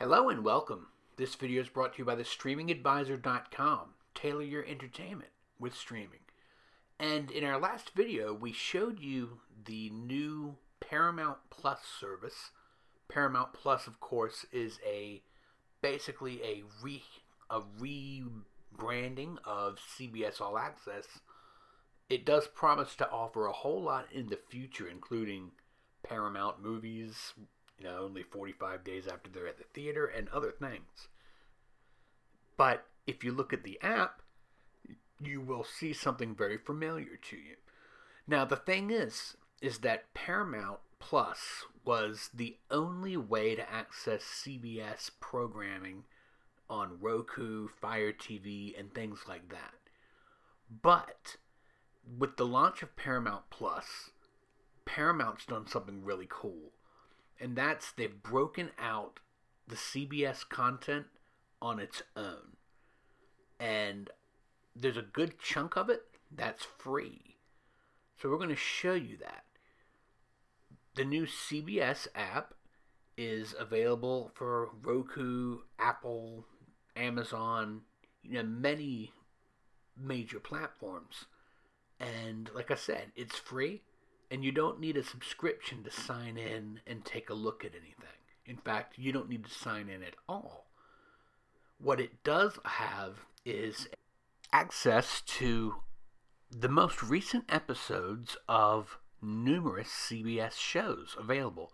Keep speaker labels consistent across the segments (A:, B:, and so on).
A: Hello and welcome. This video is brought to you by the StreamingAdvisor.com. Tailor your entertainment with streaming. And in our last video, we showed you the new Paramount Plus service. Paramount Plus, of course, is basically a rebranding of CBS All Access. It does promise to offer a whole lot in the future, including Paramount movies, only 45 days after they're at the theater, and other things. But if you look at the app, you will see something very familiar to you. Now, the thing is that Paramount Plus was the only way to access CBS programming on Roku, Fire TV, and things like that. But with the launch of Paramount Plus, Paramount's done something really cool. And that's they've broken out the CBS content on its own. And there's a good chunk of it that's free. So we're going to show you that. The new CBS app is available for Roku, Apple, Amazon, many major platforms. And like I said, it's free. And you don't need a subscription to sign in and take a look at anything. In fact, you don't need to sign in at all. What it does have is access to the most recent episodes of numerous CBS shows available.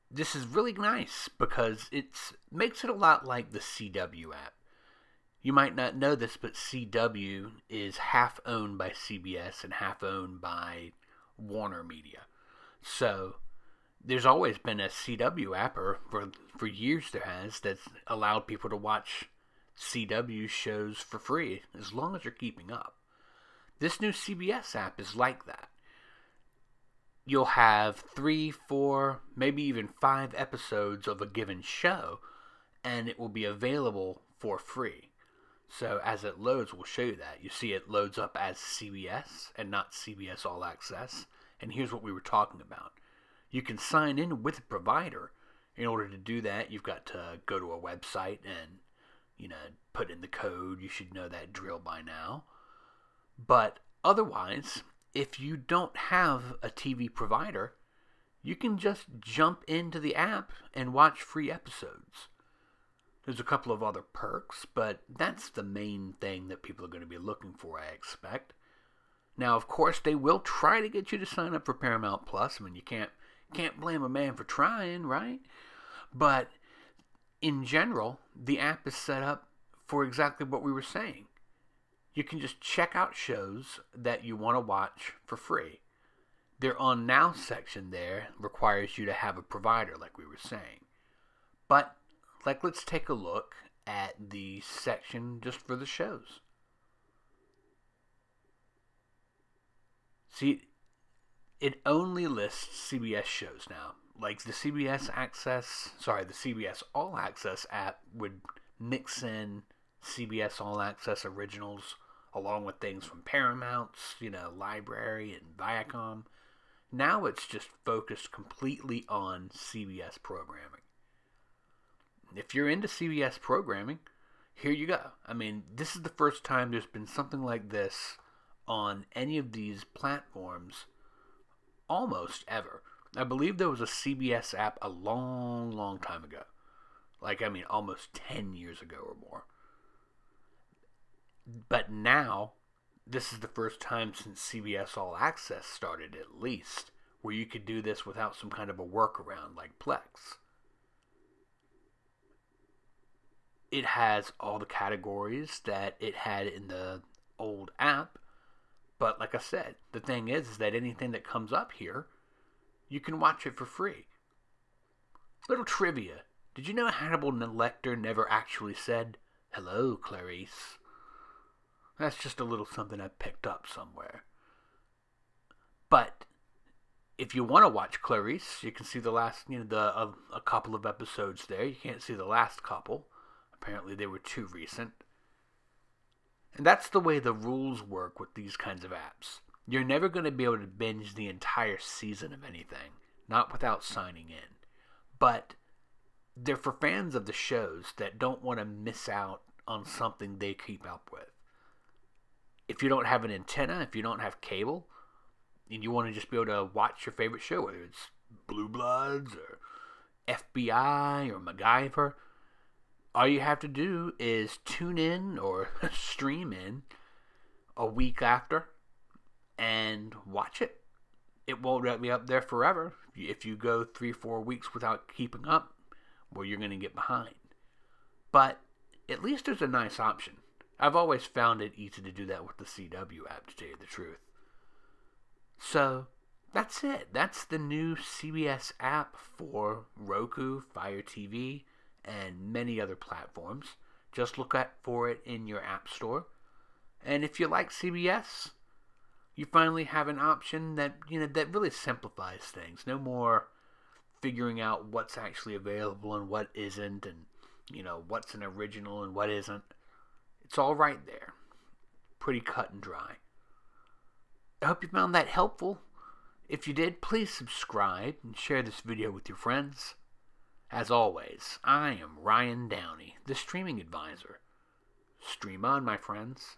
A: This is really nice because it makes it a lot like the CW app. You might not know this, but CW is half owned by CBS and half owned by Warner Media. So there's always been a CW app, or for years there has, that's allowed people to watch CW shows for free as long as you're keeping up. This new CBS app is like that. You'll have 3, 4, maybe even 5 episodes of a given show, and it will be available for free. So as it loads, we'll show you that. You see it loads up as CBS and not CBS All Access. And here's what we were talking about. You can sign in with a provider. In order to do that, you've got to go to a website and, put in the code. You should know that drill by now. But otherwise, if you don't have a TV provider, you can just jump into the app and watch free episodes. There's a couple of other perks, but that's the main thing that people are going to be looking for, I expect. Now, of course, they will try to get you to sign up for Paramount Plus. I mean, you can't blame a man for trying, right? But in general, the app is set up for exactly what we were saying. You can just check out shows that you want to watch for free. Their On Now section there requires you to have a provider, like we were saying. But let's take a look at the section just for the shows. See, it only lists CBS shows now. Like the CBS All Access app would mix in CBS All Access originals along with things from Paramount's, library and Viacom. Now it's just focused completely on CBS programming. If you're into CBS programming, here you go. I mean, this is the first time there's been something like this on any of these platforms almost ever. I believe there was a CBS app a long, long time ago. Almost 10 years ago or more. But now, this is the first time since CBS All Access started, at least, where you could do this without some kind of a workaround like Plex. It has all the categories that it had in the old app. But like I said, the thing is that anything that comes up here, you can watch it for free. Little trivia. Did you know Hannibal Lecter never actually said, "Hello, Clarice"? That's just a little something I picked up somewhere. But if you want to watch Clarice, you can see the last, a couple of episodes there. You can't see the last couple. Apparently they were too recent. And that's the way the rules work with these kinds of apps. You're never going to be able to binge the entire season of anything, not without signing in. But They're for fans of the shows that don't want to miss out on something they keep up with. If you don't have an antenna, if you don't have cable, and you want to just be able to watch your favorite show, whether it's Blue Bloods or FBI or MacGyver, all you have to do is tune in or stream in a week after and watch it. It won't be up there forever. If you go 3-4 weeks without keeping up, well, you're going to get behind. But at least there's a nice option. I've always found it easy to do that with the CW app, to tell you the truth. So, that's it. That's the new CBS app for Roku, Fire TV, and many other platforms. Just look for it in your app store. And if you like CBS, you finally have an option that really simplifies things. No more figuring out what's actually available and what isn't, and what's an original and what isn't. It's all right there. Pretty cut and dry. I hope you found that helpful. If you did, please subscribe and share this video with your friends. As always, I am Ryan Downey, the streaming advisor. Stream on, my friends.